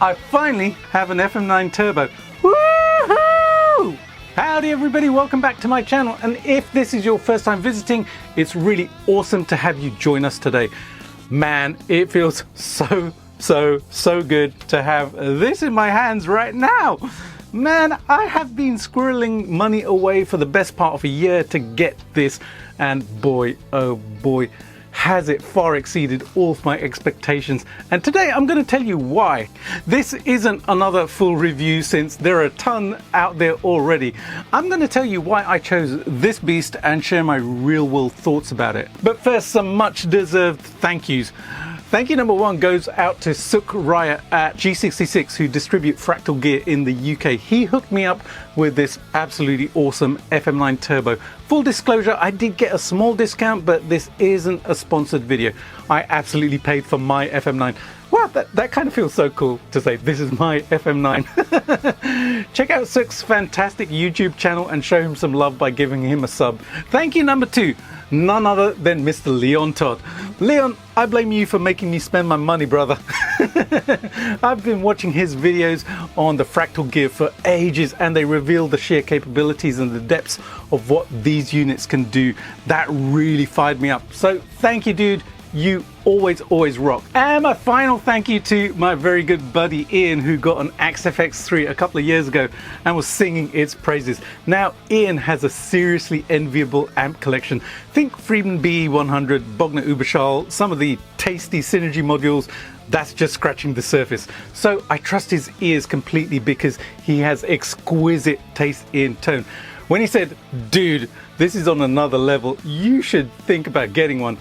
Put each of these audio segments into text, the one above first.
I finally have an FM9 Turbo. Woohoo! Howdy everybody, welcome back to my channel, and if this is your first time visiting, it's really awesome to have you join us today. Man, it feels so good to have this in my hands right now. Man, I have been squirreling money away for the best part of a year to get this, and boy, oh boy, has it far exceeded all of my expectations. And today I'm going to tell you why. This isn't another full review since there are a ton out there already. I'm going to tell you why I chose this beast and share my real world thoughts about it. But first, some much deserved thank yous. Thank you number one goes out to Sukh, Ryatt at G66 who distribute Fractal gear in the UK. He hooked me up with this absolutely awesome FM9 Turbo. Full disclosure, I did get a small discount, but this isn't a sponsored video. I absolutely paid for my FM9. Wow, that kind of feels so cool to say this is my FM9. Check out Sukh's fantastic YouTube channel and show him some love by giving him a sub. Thank you number two, none other than Mr. Leon Todd. Leon, I blame you for making me spend my money, brother. I've been watching his videos on the Fractal gear for ages, and they reveal the sheer capabilities and the depths of what these units can do. That really fired me up. So thank you, dude. You always rock. And my final thank you to my very good buddy Ian, who got an Axe FX3 a couple of years ago and was singing its praises. Now Ian has a seriously enviable amp collection. Think Friedman BE100, Bogner Uberschall, some of the tasty Synergy modules. That's just scratching the surface. So I trust his ears completely because he has exquisite taste in tone. When he said, dude, this is on another level, you should think about getting one,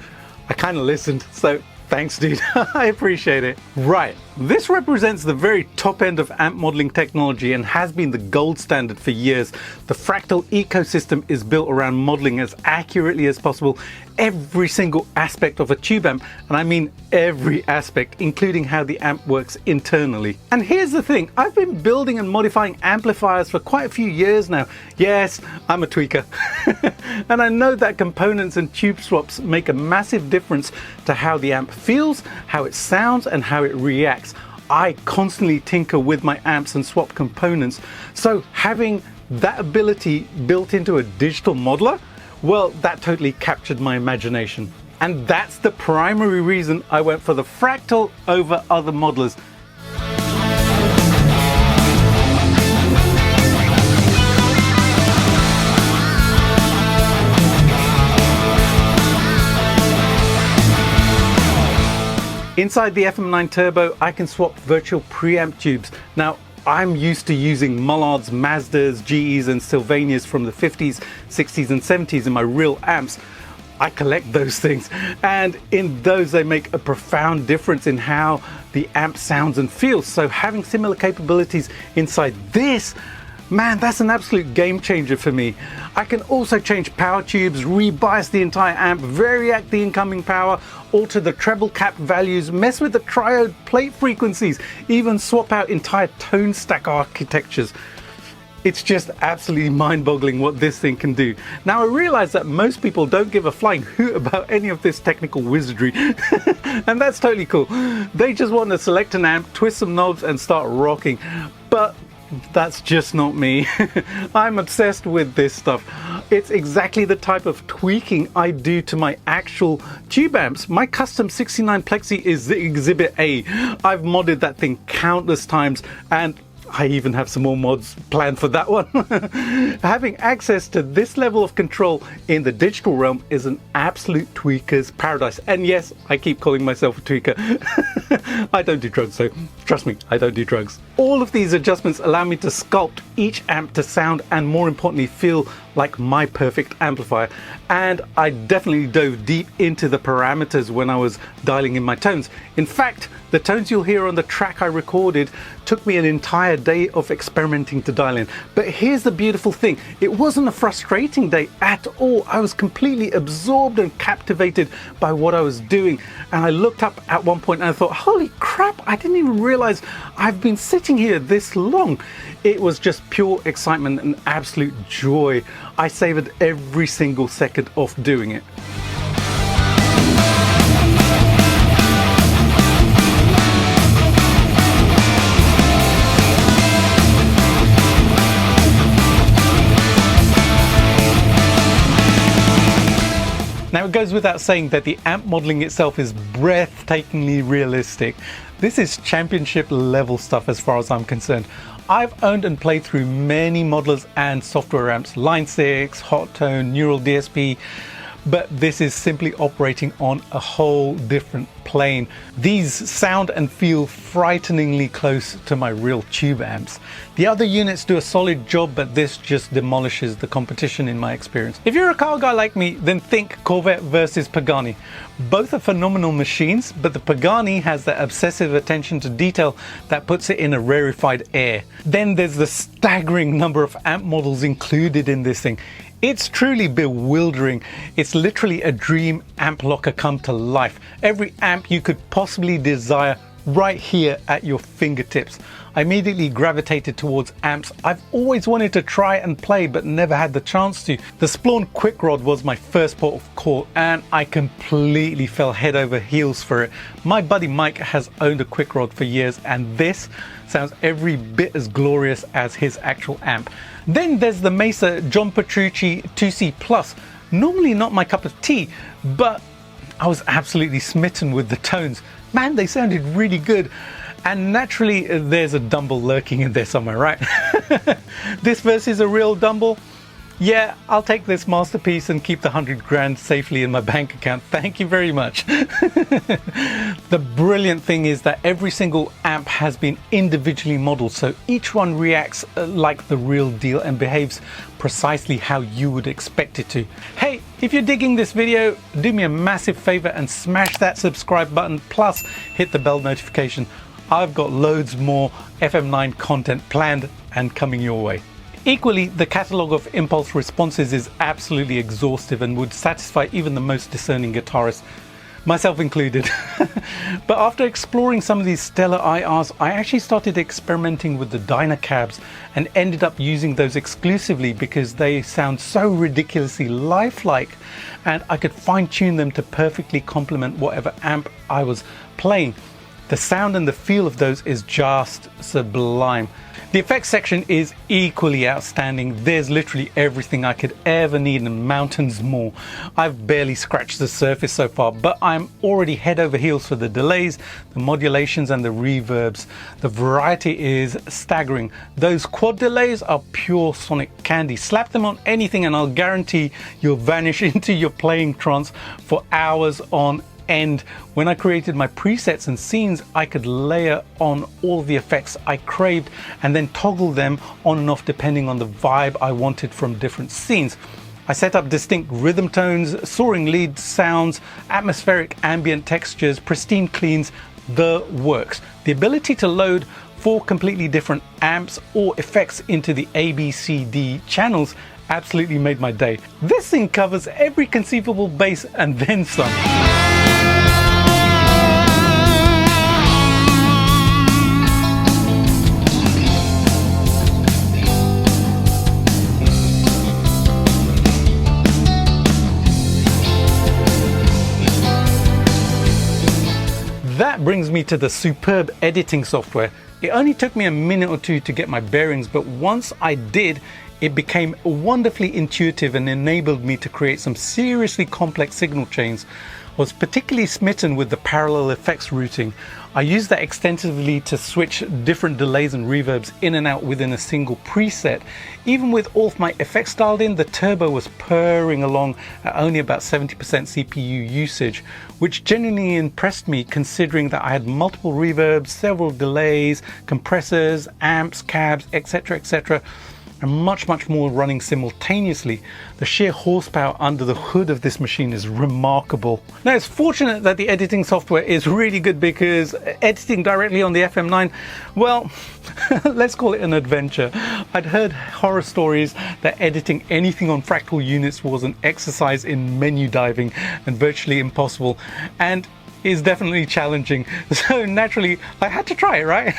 I kind of listened, so thanks dude, I appreciate it. Right, this represents the very top end of amp modeling technology and has been the gold standard for years. The Fractal ecosystem is built around modeling as accurately as possible every single aspect of a tube amp, and I mean every aspect, including how the amp works internally. And here's the thing, I've been building and modifying amplifiers for quite a few years now. Yes, I'm a tweaker. And I know that components and tube swaps make a massive difference to how the amp feels, how it sounds, and how it reacts. I constantly tinker with my amps and swap components, so having that ability built into a digital modeler, well, that totally captured my imagination. And that's the primary reason I went for the Fractal over other modelers. Inside the FM9 Turbo, I can swap virtual preamp tubes. Now, I'm used to using Mullards, Mazdas, GEs and Sylvanias from the 50s, 60s and 70s in my real amps. I collect those things, and in those they make a profound difference in how the amp sounds and feels. So having similar capabilities inside this, man, that's an absolute game changer for me. I can also change power tubes, rebias the entire amp, variac the incoming power, alter the treble cap values, mess with the triode plate frequencies, even swap out entire tone stack architectures. It's just absolutely mind-boggling what this thing can do. Now I realize that most people don't give a flying hoot about any of this technical wizardry, and that's totally cool. They just want to select an amp, twist some knobs and start rocking. But that's just not me. I'm obsessed with this stuff. It's exactly the type of tweaking I do to my actual tube amps. My custom 69 Plexi is the Exhibit A. I've modded that thing countless times, and I even have some more mods planned for that one. Having access to this level of control in the digital realm is an absolute tweaker's paradise. And yes, I keep calling myself a tweaker. I don't do drugs, so trust me, I don't do drugs. All of these adjustments allow me to sculpt each amp to sound and, more importantly, feel like my perfect amplifier. And I definitely dove deep into the parameters when I was dialing in my tones. In fact, the tones you'll hear on the track I recorded took me an entire day of experimenting to dial in. But here's the beautiful thing, it wasn't a frustrating day at all. I was completely absorbed and captivated by what I was doing. And I looked up at one point and I thought, holy crap, I didn't even realize I've been sitting here this long. It was just pure excitement and absolute joy. I savored every single second of doing it. goes without saying that the amp modeling itself is breathtakingly realistic. This is championship level stuff as far as I'm concerned. I've owned and played through many modelers and software amps, Line 6, Hot Tone, Neural DSP, but this is simply operating on a whole different plane. These sound and feel frighteningly close to my real tube amps. The other units do a solid job, but this just demolishes the competition in my experience. If you're a car guy like me, then think Corvette versus Pagani. Both are phenomenal machines, but the Pagani has that obsessive attention to detail that puts it in a rarefied air. Then there's the staggering number of amp models included in this thing. It's truly bewildering. It's literally a dream amp locker come to life. Every amp you could possibly desire right here at your fingertips. I immediately gravitated towards amps I've always wanted to try and play but never had the chance to. The Splawn Quickrod was my first port of call and I completely fell head over heels for it. My buddy Mike has owned a Quickrod for years and this sounds every bit as glorious as his actual amp. Then there's the Mesa John Petrucci 2C Plus. Normally not my cup of tea, but I was absolutely smitten with the tones. Man, they sounded really good. And naturally, there's a Dumble lurking in there somewhere, right? This versus a real Dumble? Yeah, I'll take this masterpiece and keep the 100 grand safely in my bank account. Thank you very much. The brilliant thing is that every single amp has been individually modeled, so each one reacts like the real deal and behaves precisely how you would expect it to. Hey, if you're digging this video, do me a massive favor and smash that subscribe button, plus hit the bell notification. I've got loads more FM9 content planned and coming your way. Equally, the catalogue of impulse responses is absolutely exhaustive and would satisfy even the most discerning guitarist, myself included. But after exploring some of these stellar IRs, I actually started experimenting with the Dyna-Cabs and ended up using those exclusively because they sound so ridiculously lifelike and I could fine-tune them to perfectly complement whatever amp I was playing. The sound and the feel of those is just sublime. The effects section is equally outstanding. There's literally everything I could ever need and mountains more. I've barely scratched the surface so far, but I'm already head over heels for the delays, the modulations and the reverbs. The variety is staggering. Those quad delays are pure sonic candy. Slap them on anything and I'll guarantee you'll vanish into your playing trance for hours on end. When I created my presets and scenes, I could layer on all the effects I craved and then toggle them on and off depending on the vibe I wanted from different scenes. I set up distinct rhythm tones, soaring lead sounds, atmospheric ambient textures, pristine cleans, the works. The ability to load 4 completely different amps or effects into the ABCD channels absolutely made my day. This thing covers every conceivable bass and then some. That brings me to the superb editing software. It only took me a minute or two to get my bearings, but once I did, it became wonderfully intuitive and enabled me to create some seriously complex signal chains. I was particularly smitten with the parallel effects routing. I used that extensively to switch different delays and reverbs in and out within a single preset. Even with all of my effects dialed in, the turbo was purring along at only about 70% CPU usage, which genuinely impressed me considering that I had multiple reverbs, several delays, compressors, amps, cabs, etc, etc. and much more running simultaneously. The sheer horsepower under the hood of this machine is remarkable. Now it's fortunate that the editing software is really good because editing directly on the FM9, well, let's call it an adventure. I'd heard horror stories that editing anything on Fractal units was an exercise in menu diving and virtually impossible, and is definitely challenging, so naturally I had to try it, right?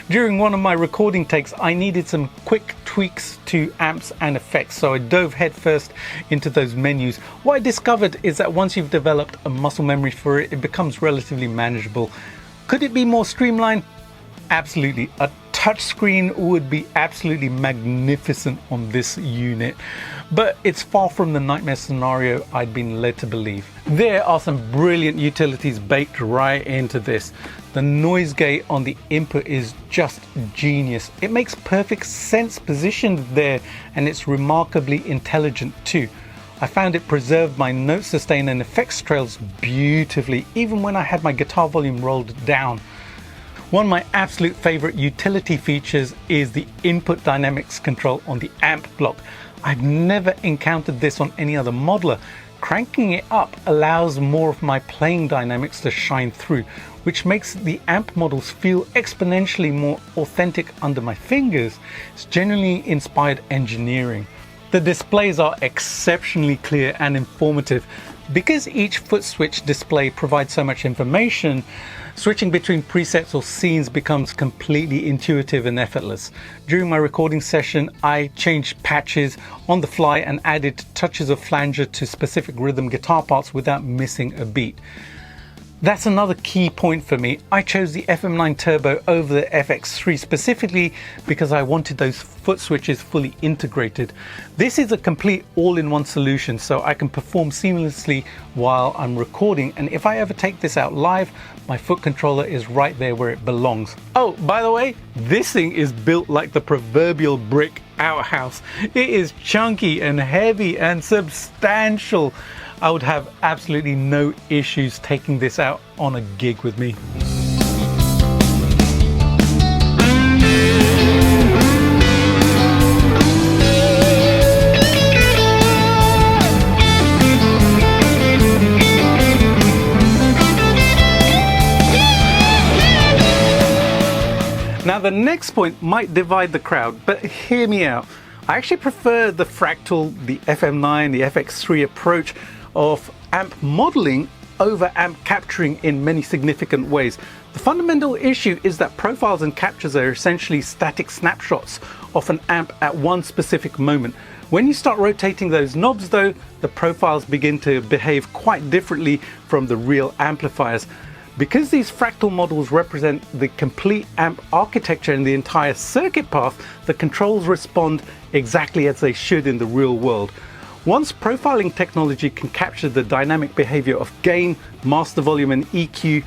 During one of my recording takes, I needed some quick tweaks to amps and effects, so I dove headfirst into those menus. What I discovered is that once you've developed a muscle memory for it, it becomes relatively manageable. Could it be more streamlined? Absolutely, a touchscreen would be absolutely magnificent on this unit, but it's far from the nightmare scenario I'd been led to believe. There are some brilliant utilities baked right into this. The noise gate on the input is just genius. It makes perfect sense positioned there, and it's remarkably intelligent too. I found it preserved my note sustain and effects trails beautifully, even when I had my guitar volume rolled down. One of my absolute favorite utility features is the input dynamics control on the amp block. I've never encountered this on any other modeler. Cranking it up allows more of my playing dynamics to shine through, which makes the amp models feel exponentially more authentic under my fingers. It's genuinely inspired engineering. The displays are exceptionally clear and informative. Because each foot switch display provides so much information, switching between presets or scenes becomes completely intuitive and effortless. During my recording session, I changed patches on the fly and added touches of flanger to specific rhythm guitar parts without missing a beat. That's another key point for me. I chose the FM9 Turbo over the FX3 specifically because I wanted those foot switches fully integrated. This is a complete all-in-one solution, so I can perform seamlessly while I'm recording, and if I ever take this out live, my foot controller is right there where it belongs. Oh, by the way, this thing is built like the proverbial brick outhouse. It is chunky and heavy and substantial. I would have absolutely no issues taking this out on a gig with me. Now the next point might divide the crowd, but hear me out. I actually prefer the Fractal, the FM9, the FX3 approach of amp modeling over amp capturing in many significant ways. The fundamental issue is that profiles and captures are essentially static snapshots of an amp at one specific moment. When you start rotating those knobs though, the profiles begin to behave quite differently from the real amplifiers. Because these fractal models represent the complete amp architecture and the entire circuit path, the controls respond exactly as they should in the real world. Once profiling technology can capture the dynamic behavior of gain, master volume and EQ,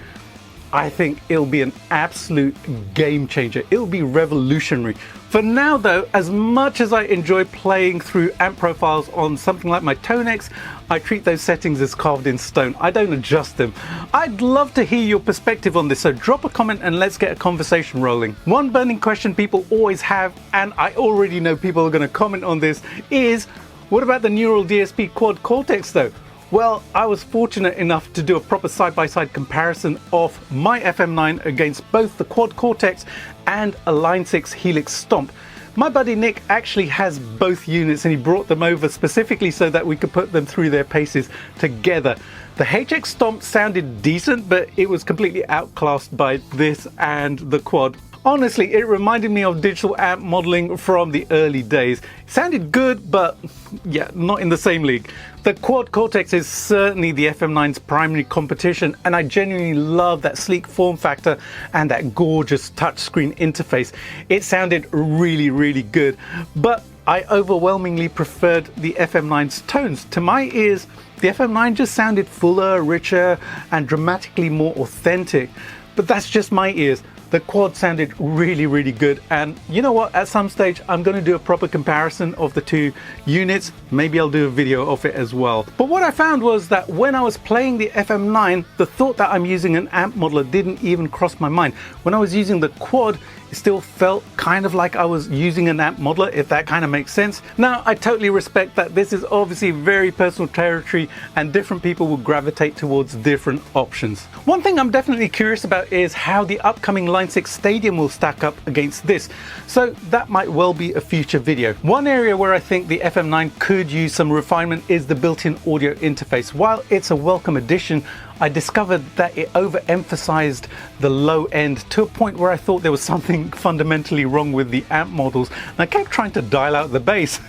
I think it'll be an absolute game changer. It'll be revolutionary. For now though, as much as I enjoy playing through amp profiles on something like my Tonex, I treat those settings as carved in stone. I don't adjust them. I'd love to hear your perspective on this, so drop a comment and let's get a conversation rolling. One burning question people always have, and I already know people are going to comment on this, is what about the Neural DSP Quad Cortex though? Well, I was fortunate enough to do a proper side-by-side comparison of my FM9 against both the Quad Cortex and a Line 6 Helix Stomp. My buddy Nick actually has both units and he brought them over specifically so that we could put them through their paces together. The HX Stomp sounded decent, but it was completely outclassed by this and the Quad. Honestly, it reminded me of digital amp modeling from the early days. It sounded good, but yeah, not in the same league. The Quad Cortex is certainly the FM9's primary competition, and I genuinely love that sleek form factor and that gorgeous touchscreen interface. It sounded really, really good, but I overwhelmingly preferred the FM9's tones. To my ears, the FM9 just sounded fuller, richer, and dramatically more authentic. But that's just my ears. The Quad sounded really, really good, and you know what, at some stage I'm going to do a proper comparison of the two units. Maybe I'll do a video of it as well. But what I found was that when I was playing the FM9, the thought that I'm using an amp modeler didn't even cross my mind. When I was using the Quad, it still felt kind of like I was using an amp modeler, if that kind of makes sense. Now, I totally respect that this is obviously very personal territory and different people will gravitate towards different options. One thing I'm definitely curious about is how the upcoming Line 6 Stadium will stack up against this, so that might well be a future video. One area where I think the FM9 could use some refinement is the built-in audio interface. While it's a welcome addition, I discovered that it overemphasized the low end to a point where I thought there was something fundamentally wrong with the amp models, and I kept trying to dial out the bass.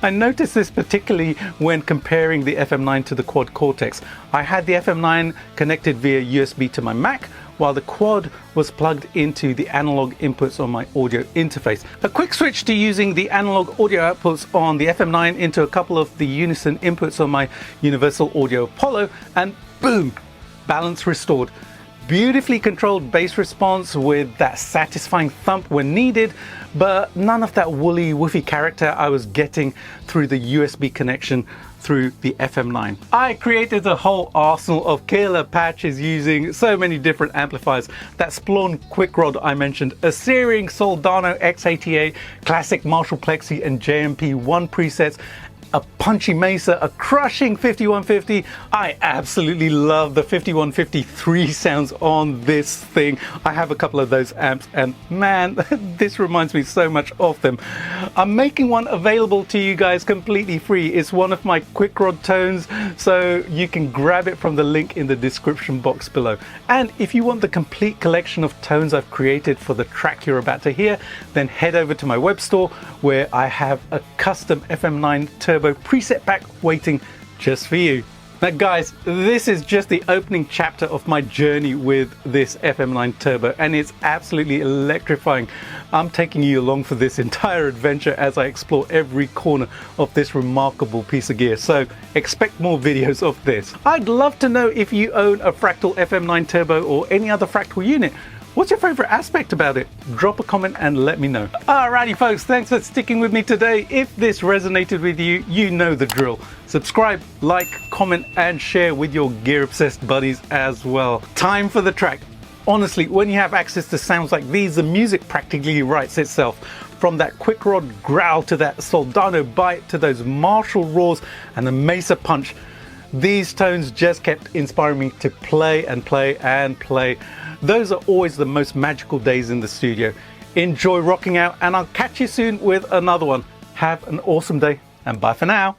I noticed this particularly when comparing the FM9 to the Quad Cortex. I had the FM9 connected via USB to my Mac, while the quad was plugged into the analog inputs on my audio interface. A quick switch to using the analog audio outputs on the FM9 into a couple of the unison inputs on my Universal Audio Apollo, and boom, balance restored. Beautifully controlled bass response with that satisfying thump when needed, but none of that woolly woofy character I was getting through the USB connection through the FM9. I created a whole arsenal of killer patches using so many different amplifiers. That Splawn Quickrod I mentioned, a searing Soldano X88, classic Marshall Plexi and JMP1 presets, a punchy Mesa, a crushing 5150. I absolutely love the 5153 sounds on this thing. I have a couple of those amps and man, this reminds me so much of them. I'm making one available to you guys completely free. It's one of my Quickrod tones, so you can grab it from the link in the description box below. And if you want the complete collection of tones I've created for the track you're about to hear, then head over to my web store where I have a custom FM9 Turbo preset pack waiting just for you. Now guys, this is just the opening chapter of my journey with this FM9 Turbo, and it's absolutely electrifying. I'm taking you along for this entire adventure as I explore every corner of this remarkable piece of gear, so expect more videos of this. I'd love to know if you own a Fractal FM9 Turbo or any other Fractal unit. What's your favorite aspect about it? Drop a comment and let me know. Alrighty folks, thanks for sticking with me today. If this resonated with you, you know the drill. Subscribe, like, comment and share with your gear obsessed buddies as well. Time for the track. Honestly, when you have access to sounds like these, the music practically writes itself. From that Quickrod growl to that Soldano bite to those Marshall roars and the Mesa punch, these tones just kept inspiring me to play and play and play. Those are always the most magical days in the studio. Enjoy rocking out, and I'll catch you soon with another one. Have an awesome day and bye for now.